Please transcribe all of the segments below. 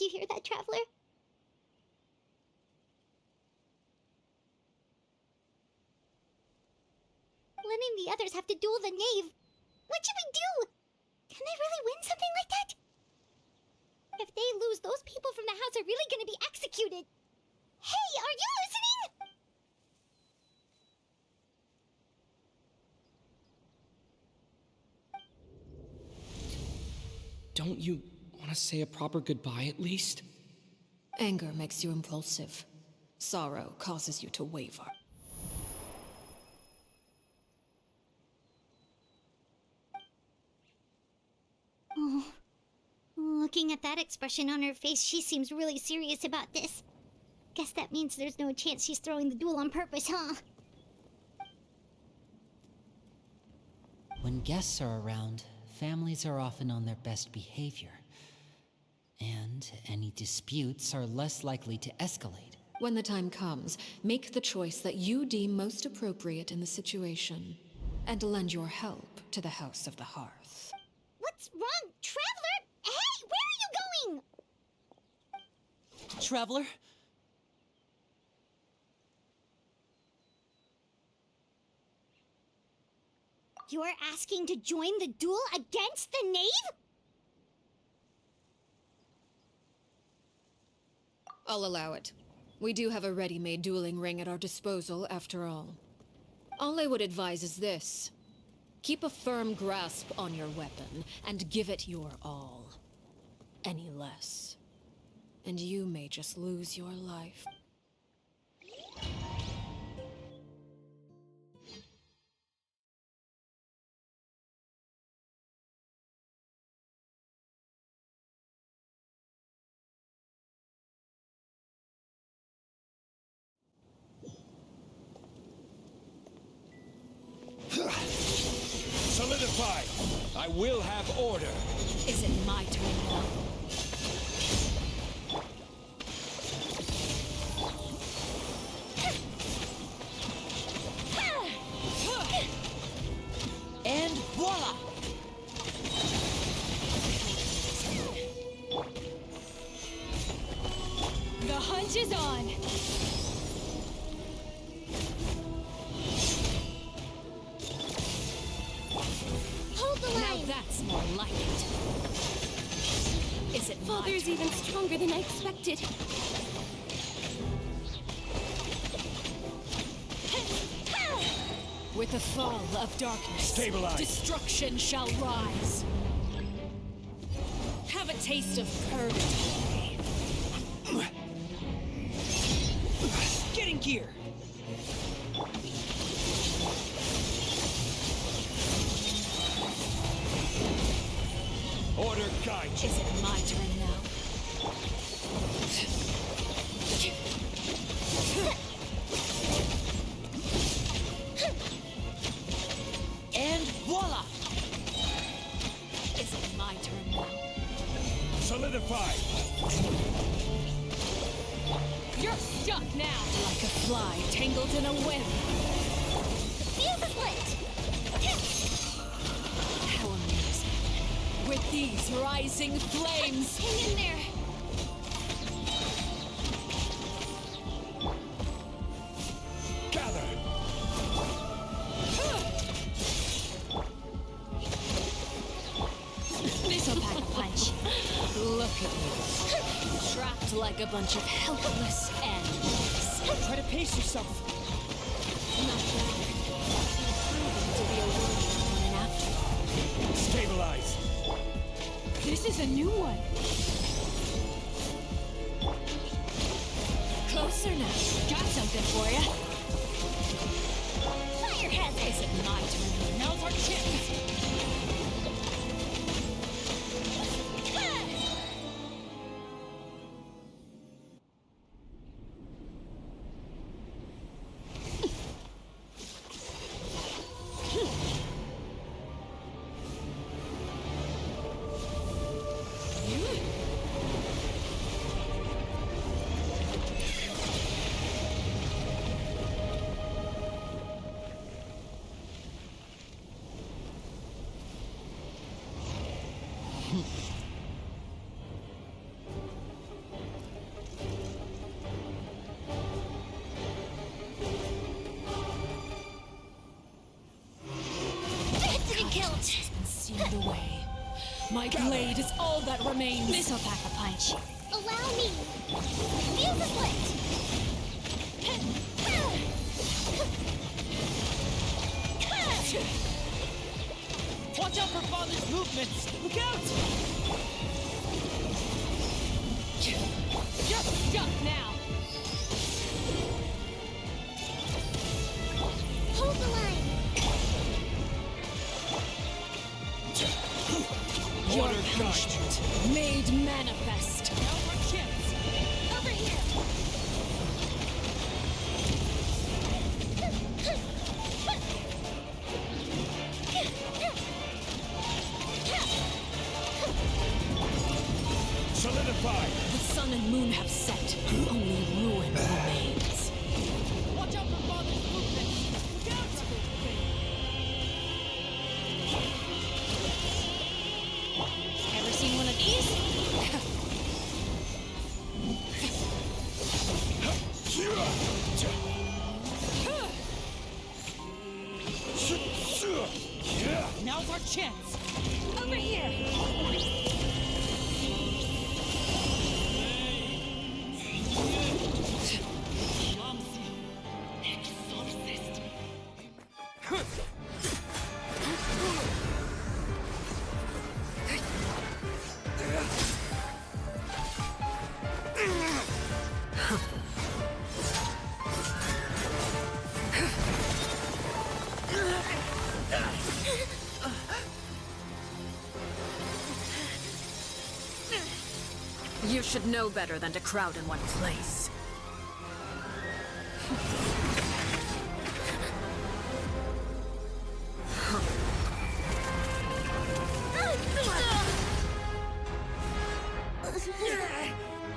Did you hear that, Traveler? Letting the others have to duel the Knave. What should we do? Can they really win something like that? If they lose, those people from the house are really gonna be executed. Hey, are you listening? Don't you want to say a proper goodbye at least? Anger makes you impulsive. Sorrow causes you to waver. Oh. Looking at that expression on her face, she seems really serious about this. Guess that means there's no chance she's throwing the duel on purpose, huh? When guests are around, families are often on their best behavior. And any disputes are less likely to escalate. When the time comes, make the choice that you deem most appropriate in the situation, and lend your help to the House of the Hearth. What's wrong, Traveler? Hey, where are you going? Traveler? You're asking to join the duel against the Knave? I'll allow it. We do have a ready-made dueling ring at our disposal, after all. All I would advise is this. Keep a firm grasp on your weapon, and give it your all. Any less, and you may just lose your life. Solidify! I will have order! Is it my turn now? And voila! The hunt is on! Hold the Now line! that's more like it. Is it my Father's turn? even stronger than I expected. With the fall of darkness, Stabilize. destruction shall rise. Have a taste of purgatory. Get in gear! Order guide you! Is it my turn now? And voila! Is it my turn now? Solidify! You're stuck now! Like a fly tangled in a web. Fuse is lit! How amusing. With these rising flames. Hang in there! Gather! This'll pack a punch. Look at you. Trapped like a bunch of helpless animals. Try to pace yourself! Not bad. Proving to be a worthy opponent after all. Stabilize! This is a new one. Closer now. Got something for ya. Fire hazard! Is it my turn? Now's our chance. seen the way. My blade is all that remains. This'll pack a punch. Allow me. Feel the slit. Watch out for Father's movements! Look out! You're stuck now. Hold the line. Your Order punishment made manifest. No more chips. Over here. Solidify! The sun and moon have set. Only ruin remains. Watch out for Father's movements! Look out! Ever seen one of these? Now's our chance! Over here. You should know better than to crowd in one place.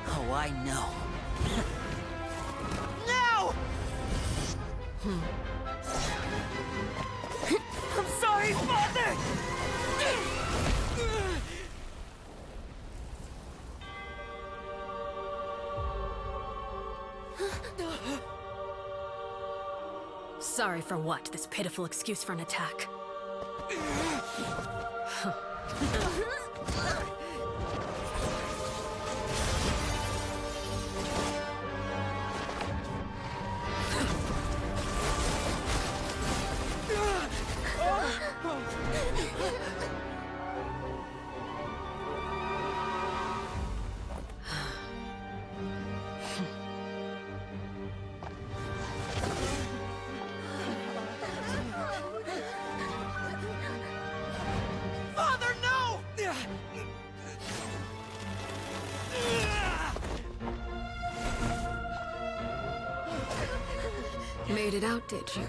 Oh, I know. No! I'm sorry, Father! Sorry for what? This pitiful excuse for an attack. Father, no! Made it out, did you?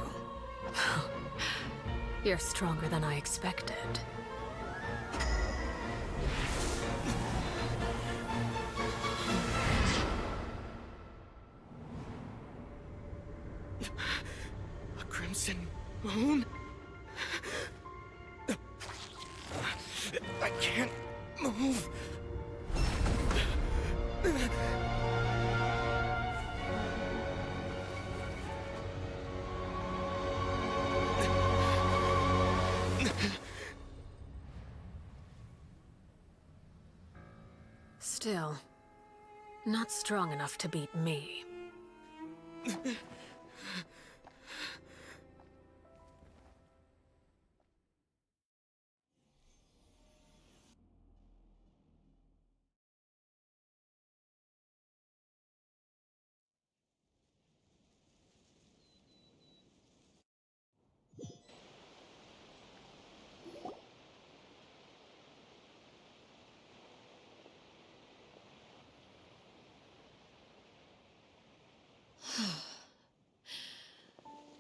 You're stronger than I expected. A crimson moon? I can't move. Still, not strong enough to beat me.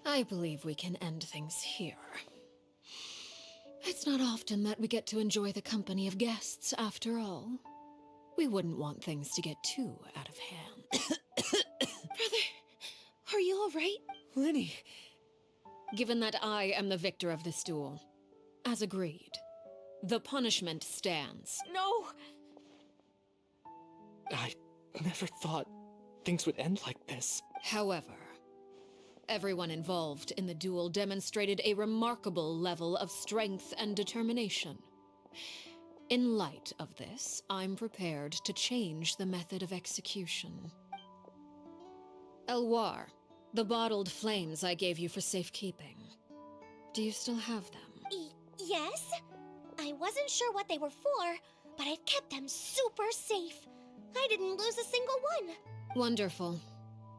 I believe we can end things here. It's not often that we get to enjoy the company of guests, after all. We wouldn't want things to get too out of hand. Brother, are you all right? Lenny, Given that I am the victor of this duel, as agreed, the punishment stands. No. I never thought things would end like this. However, everyone involved in the duel demonstrated a remarkable level of strength and determination. In light of this, I'm prepared to change the method of execution. Elwar, the bottled flames I gave you for safekeeping. Do you still have them? Yes? I wasn't sure what they were for, but I've kept them super safe. I didn't lose a single one. Wonderful.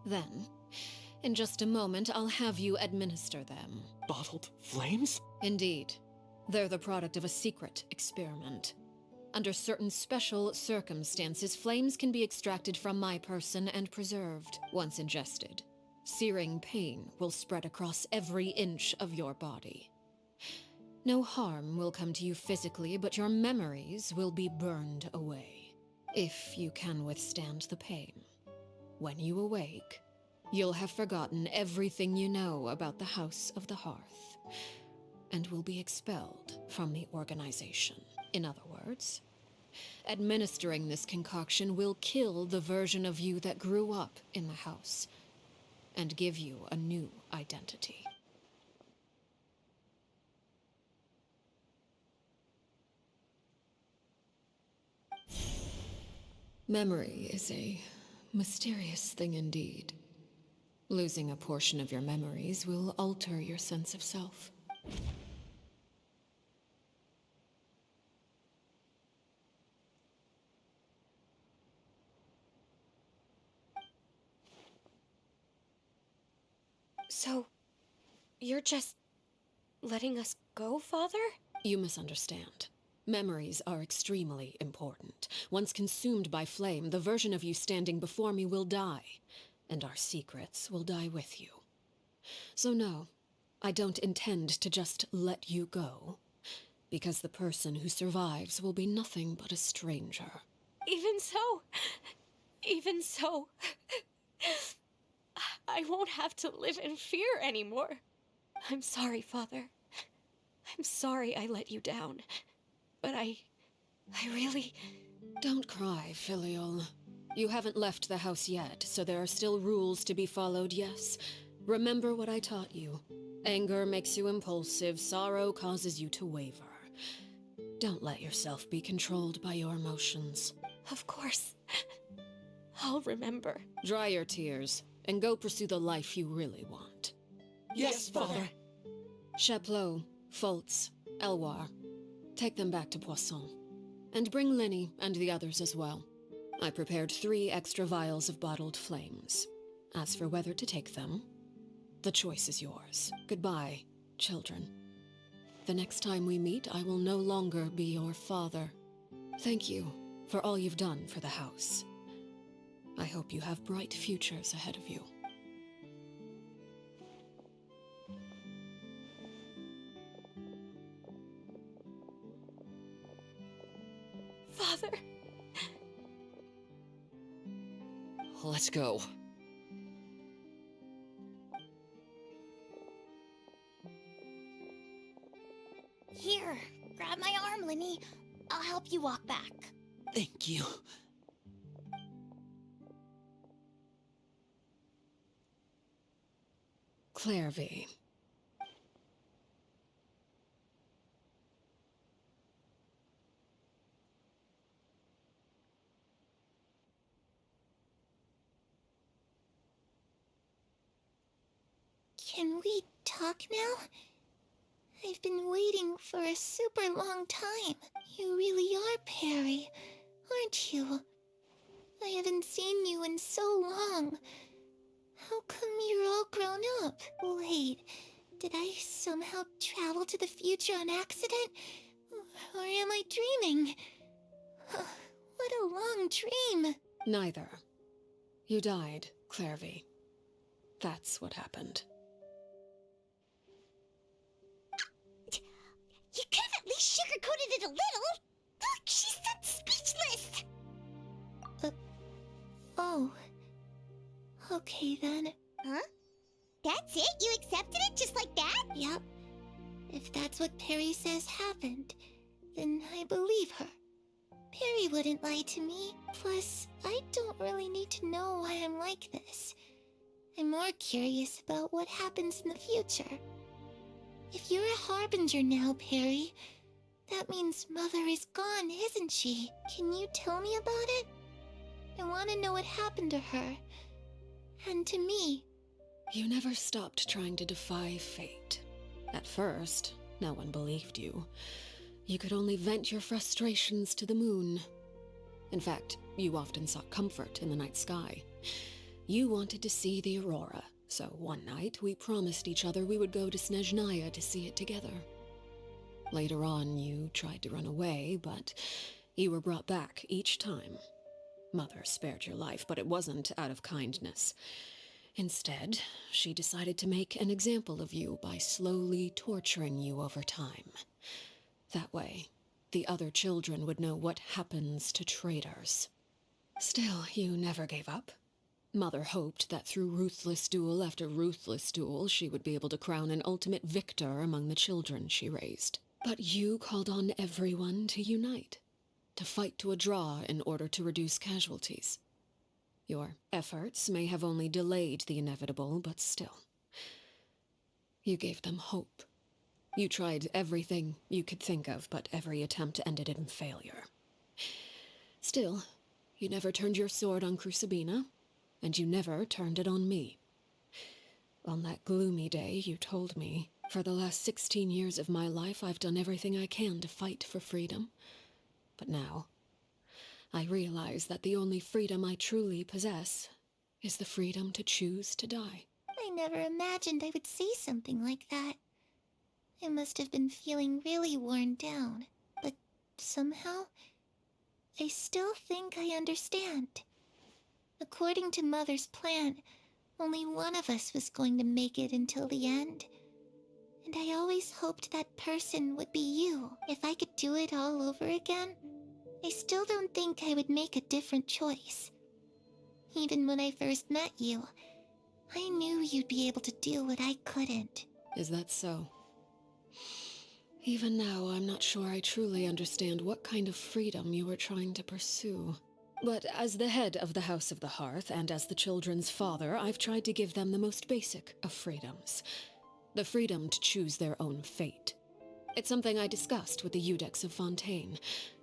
Then, in just a moment, I'll have you administer them. Bottled flames? Indeed. They're the product of a secret experiment. Under certain special circumstances, flames can be extracted from my person and preserved. Once ingested, searing pain will spread across every inch of your body. No harm will come to you physically, but your memories will be burned away. If you can withstand the pain. When you awake, you'll have forgotten everything you know about the House of the Hearth, and will be expelled from the organization. In other words, administering this concoction will kill the version of you that grew up in the house, and give you a new identity. Memory is a mysterious thing indeed. Losing a portion of your memories will alter your sense of self. So, you're just letting us go, Father? You misunderstand. Memories are extremely important. Once consumed by flame, the version of you standing before me will die, and our secrets will die with you. So no, I don't intend to just let you go, because the person who survives will be nothing but a stranger. Even so, I won't have to live in fear anymore. I'm sorry, Father. I'm sorry I let you down. But I really... Don't cry, Filial. You haven't left the house yet, so there are still rules to be followed, yes? Remember what I taught you. Anger makes you impulsive, sorrow causes you to waver. Don't let yourself be controlled by your emotions. Of course. I'll remember. Dry your tears, and go pursue the life you really want. Yes, Father. Chaplot, Foltz, Elwar, take them back to Poisson. And bring Linny and the others as well. I prepared 3 extra vials of bottled flames. As for whether to take them, the choice is yours. Goodbye, children. The next time we meet, I will no longer be your father. Thank you for all you've done for the house. I hope you have bright futures ahead of you. Father. Let's go. Here, grab my arm, Linny. I'll help you walk back. Thank you. Clairvy. Can we talk now? I've been waiting for a super long time. You really are Perry, aren't you? I haven't seen you in so long. How come you're all grown up? Wait, did I somehow travel to the future on accident? Or am I dreaming? What a long dream. Neither. You died, Clairvy. That's what happened. You could have at least sugarcoated it a little. Look, she's that speechless. Oh. Okay then. Huh? That's it? You accepted it just like that? Yep. If that's what Perry says happened, then I believe her. Perry wouldn't lie to me. Plus, I don't really need to know why I'm like this. I'm more curious about what happens in the future. If you're a Harbinger now, Perry, That means Mother is gone, isn't she? Can you tell me about it? I want to know what happened to her. And to me. You never stopped trying to defy fate. At first, no one believed you. You could only vent your frustrations to the moon. In fact, you often sought comfort in the night sky. You wanted to see the aurora, so one night we promised each other we would go to Snezhnaya to see it together. Later on, you tried to run away, but you were brought back each time. Mother spared your life, but it wasn't out of kindness. Instead, she decided to make an example of you by slowly torturing you over time. That way, the other children would know what happens to traitors. Still, you never gave up. Mother hoped that through ruthless duel after ruthless duel, she would be able to crown an ultimate victor among the children she raised. But you called on everyone to unite, to fight to a draw in order to reduce casualties. Your efforts may have only delayed the inevitable, but still. You gave them hope. You tried everything you could think of, but every attempt ended in failure. Still, you never turned your sword on Crucibina, and you never turned it on me. On that gloomy day, you told me, for the last 16 years of my life, I've done everything I can to fight for freedom. But now, I realize that the only freedom I truly possess is the freedom to choose to die. I never imagined I would say something like that. I must have been feeling really worn down, but somehow, I still think I understand. According to Mother's plan, only one of us was going to make it until the end. And I always hoped that person would be you. If I could do it all over again, I still don't think I would make a different choice. Even when I first met you, I knew you'd be able to do what I couldn't. Is that so? Even now, I'm not sure I truly understand what kind of freedom you were trying to pursue. But as the head of the House of the Hearth, and as the children's father, I've tried to give them the most basic of freedoms. The freedom to choose their own fate. It's something I discussed with the Iudex of Fontaine.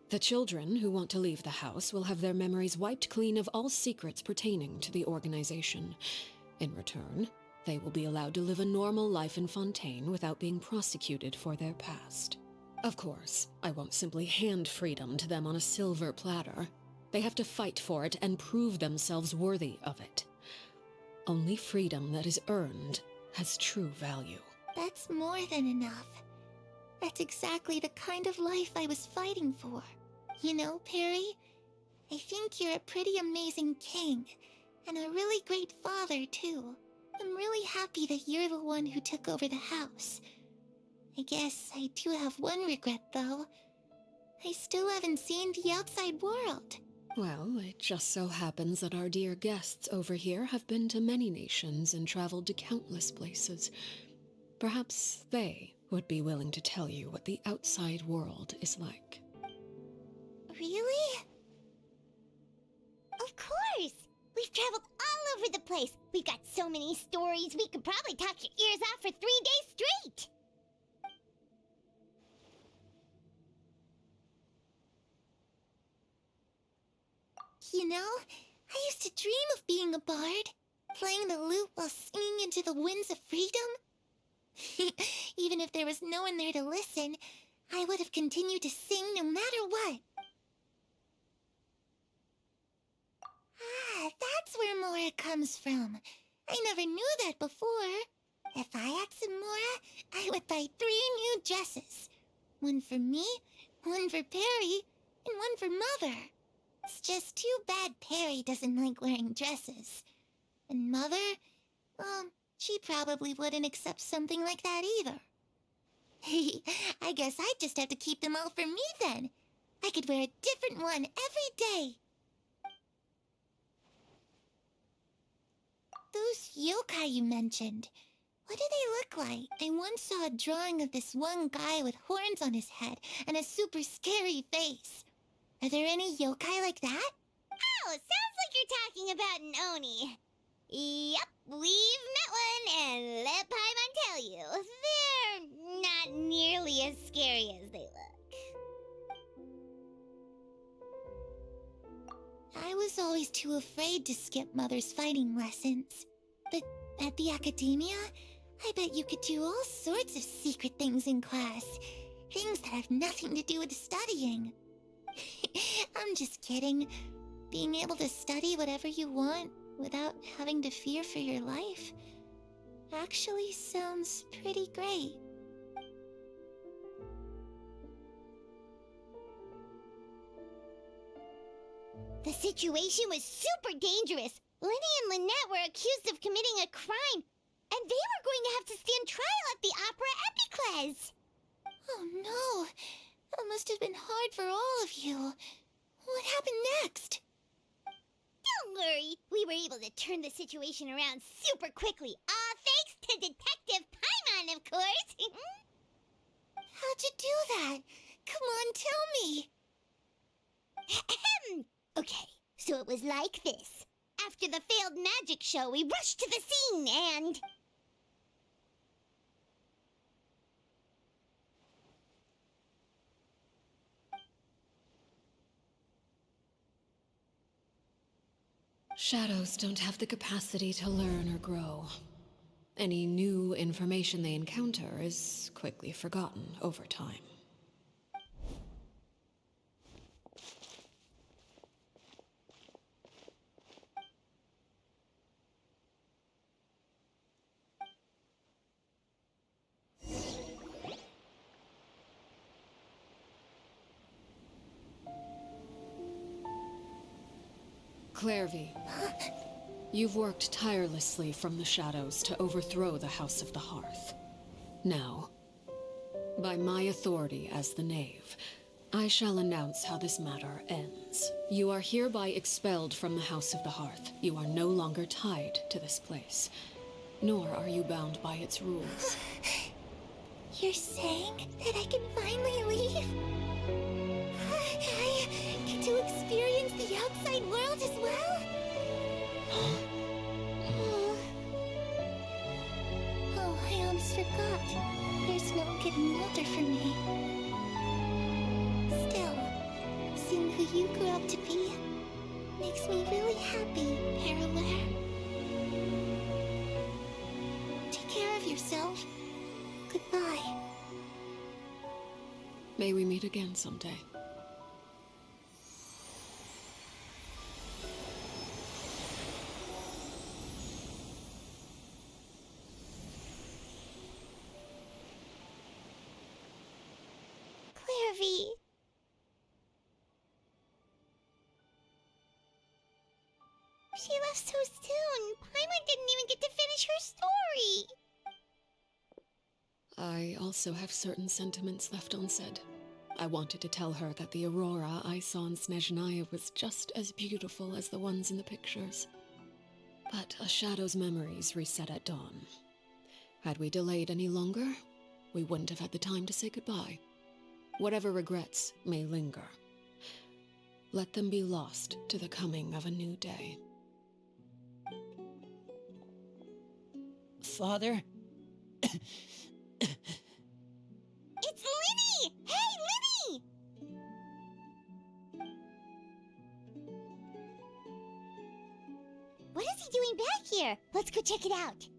The children who want to leave the house will have their memories wiped clean of all secrets pertaining to the organization. In return, they will be allowed to live a normal life in Fontaine without being prosecuted for their past. Of course, I won't simply hand freedom to them on a silver platter. They have to fight for it and prove themselves worthy of it. Only freedom that is earned has true value. That's more than enough. That's exactly the kind of life I was fighting for. You know, Perry, I think you're a pretty amazing king, and a really great father, too. I'm really happy that you're the one who took over the house. I guess I do have one regret, though. I still haven't seen the outside world. Well, it just so happens that our dear guests over here have been to many nations and traveled to countless places. Perhaps they would be willing to tell you what the outside world is like. Really? Of course! We've traveled all over the place. We've got so many stories, we could probably talk your ears off for 3 days straight! You know, I used to dream of being a bard, playing the lute while singing into the winds of freedom. Even if there was no one there to listen, I would have continued to sing no matter what. Ah, that's where Mora comes from. I never knew that before. If I had some Mora, I would buy 3 new dresses. One for me, one for Perry, and one for Mother. It's just too bad Perry doesn't like wearing dresses. And Mother, well, she probably wouldn't accept something like that either. I guess I'd just have to keep them all for me then. I could wear a different one every day. Those yokai you mentioned, what do they look like? I once saw a drawing of this one guy with horns on his head and a super scary face. Are there any yokai like that? Oh, sounds like you're talking about an Oni. Yep, we've met one, and let Paimon tell you, they're not nearly as scary as they look. always too afraid to skip Mother's fighting lessons. But at the academia, I bet you could do all sorts of secret things in class. Things that have nothing to do with studying. I'm just kidding. Being able to study whatever you want without having to fear for your life actually sounds pretty great. The situation was super dangerous. Lenny and Lynette were accused of committing a crime, and they were going to have to stand trial at the Opera Epicles. Oh no, that must have been hard for all of you. What happened next? Don't worry, we were able to turn the situation around super quickly, all thanks to Detective Paimon, of course. How'd you do that? Come on, tell me. Okay, so it was like this. After the failed magic show, we rushed to the scene and... Shadows don't have the capacity to learn or grow. Any new information they encounter is quickly forgotten over time. Clairvy, you've worked tirelessly from the shadows to overthrow the House of the Hearth. Now, by my authority as the Knave, I shall announce how this matter ends. You are hereby expelled from the House of the Hearth. You are no longer tied to this place, nor are you bound by its rules. You're saying that I can finally leave? I get to experience the outside world as well? Oh, I almost forgot. There's no getting older for me. Still, seeing who you grew up to be makes me really happy, Parallel. Take care of yourself. Goodbye. May we meet again someday. Clairvy. She left so soon. Paimon didn't even get to finish her story. I also have certain sentiments left unsaid. I wanted to tell her that the aurora I saw in Snezhnaya was just as beautiful as the ones in the pictures. But a shadow's memories reset at dawn. Had we delayed any longer, we wouldn't have had the time to say goodbye. Whatever regrets may linger, let them be lost to the coming of a new day. Father? It's Linny! Hey, Linny! What is he doing back here? Let's go check it out.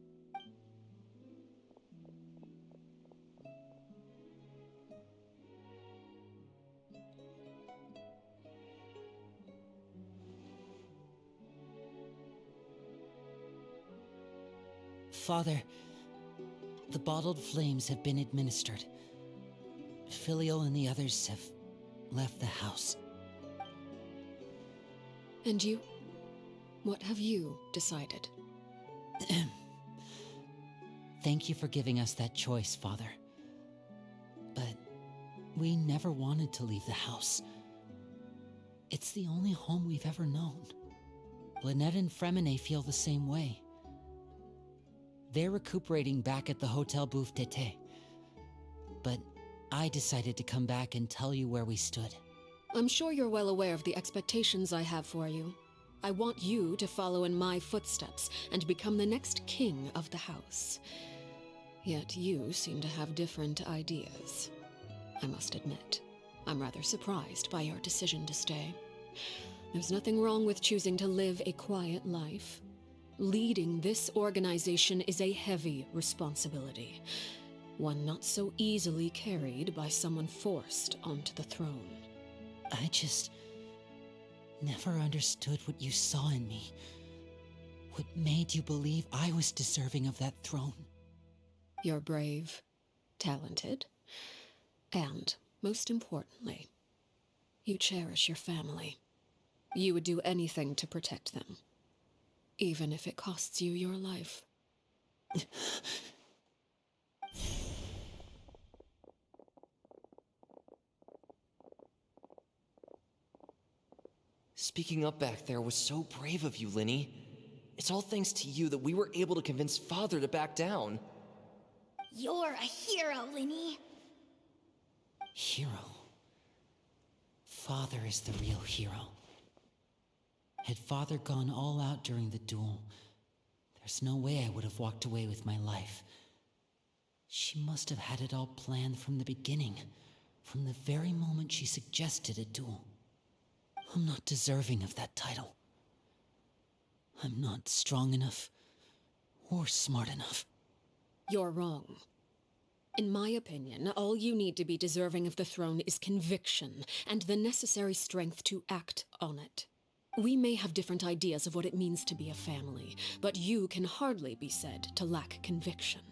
Father, the bottled flames have been administered. Filial and the others have left the house. And you? What have you decided? Thank you for giving us that choice, Father. But we never wanted to leave the house. It's the only home we've ever known. Lynette and Fremine feel the same way. They're recuperating back at the Hotel Bouffe d'Été. But I decided to come back and tell you where we stood. I'm sure you're well aware of the expectations I have for you. I want you to follow in my footsteps and become the next king of the house. Yet you seem to have different ideas. I must admit, I'm rather surprised by your decision to stay. There's nothing wrong with choosing to live a quiet life. Leading this organization is a heavy responsibility, one not so easily carried by someone forced onto the throne. I just never understood what you saw in me. What made you believe I was deserving of that throne? You're brave, talented, and, most importantly, you cherish your family. You would do anything to protect them, even if it costs you your life. Speaking up back there was so brave of you, Linny. It's all thanks to you that we were able to convince Father to back down. You're a hero, Linny. Hero? Father is the real hero. Had Father gone all out during the duel, there's no way I would have walked away with my life. She must have had it all planned from the beginning, from the very moment she suggested a duel. I'm not deserving of that title. I'm not strong enough or smart enough. You're wrong. In my opinion, all you need to be deserving of the throne is conviction and the necessary strength to act on it. We may have different ideas of what it means to be a family, but you can hardly be said to lack conviction.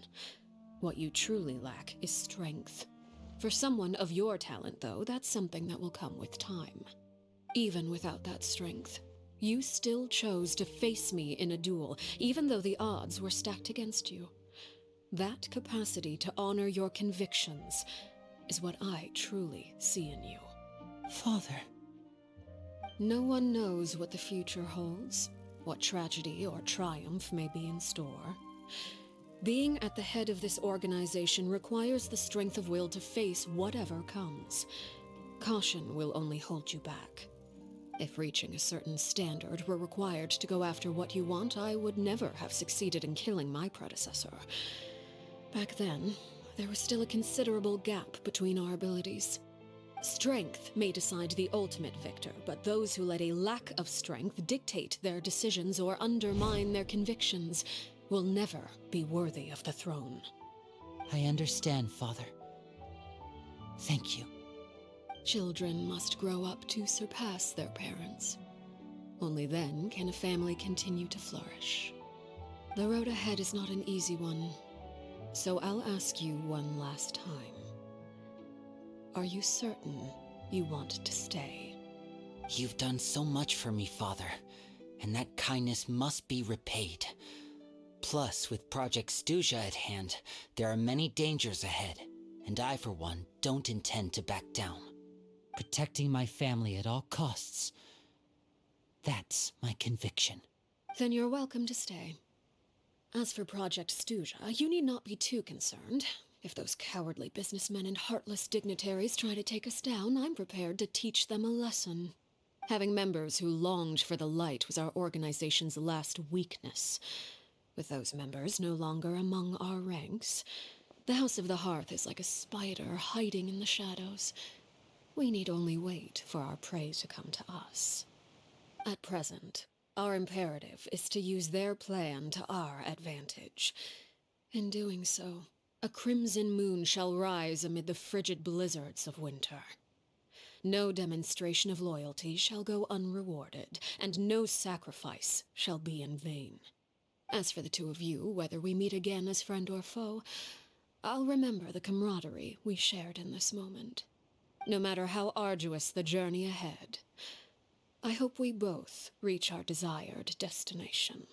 What you truly lack is strength. For someone of your talent, though, that's something that will come with time. Even without that strength, you still chose to face me in a duel, even though the odds were stacked against you. That capacity to honor your convictions is what I truly see in you. Father. No one knows what the future holds, what tragedy or triumph may be in store. Being at the head of this organization requires the strength of will to face whatever comes. Caution will only hold you back. If reaching a certain standard were required to go after what you want, I would never have succeeded in killing my predecessor. Back then, there was still a considerable gap between our abilities. Strength may decide the ultimate victor, but those who let a lack of strength dictate their decisions or undermine their convictions will never be worthy of the throne. I understand, Father. Thank you. Children must grow up to surpass their parents. Only then can a family continue to flourish. The road ahead is not an easy one, so I'll ask you one last time. Are you certain you want to stay? You've done so much for me, Father, and that kindness must be repaid. Plus, with Project Stuja at hand, there are many dangers ahead, and I, for one, don't intend to back down. Protecting my family at all costs. That's my conviction. Then you're welcome to stay. As for Project Stuja, you need not be too concerned. If those cowardly businessmen and heartless dignitaries try to take us down, I'm prepared to teach them a lesson. Having members who longed for the light was our organization's last weakness. With those members no longer among our ranks, the House of the Hearth is like a spider hiding in the shadows. We need only wait for our prey to come to us. At present, our imperative is to use their plan to our advantage. In doing so, a crimson moon shall rise amid the frigid blizzards of winter. No demonstration of loyalty shall go unrewarded, and no sacrifice shall be in vain. As for the two of you, whether we meet again as friend or foe, I'll remember the camaraderie we shared in this moment. No matter how arduous the journey ahead, I hope we both reach our desired destination.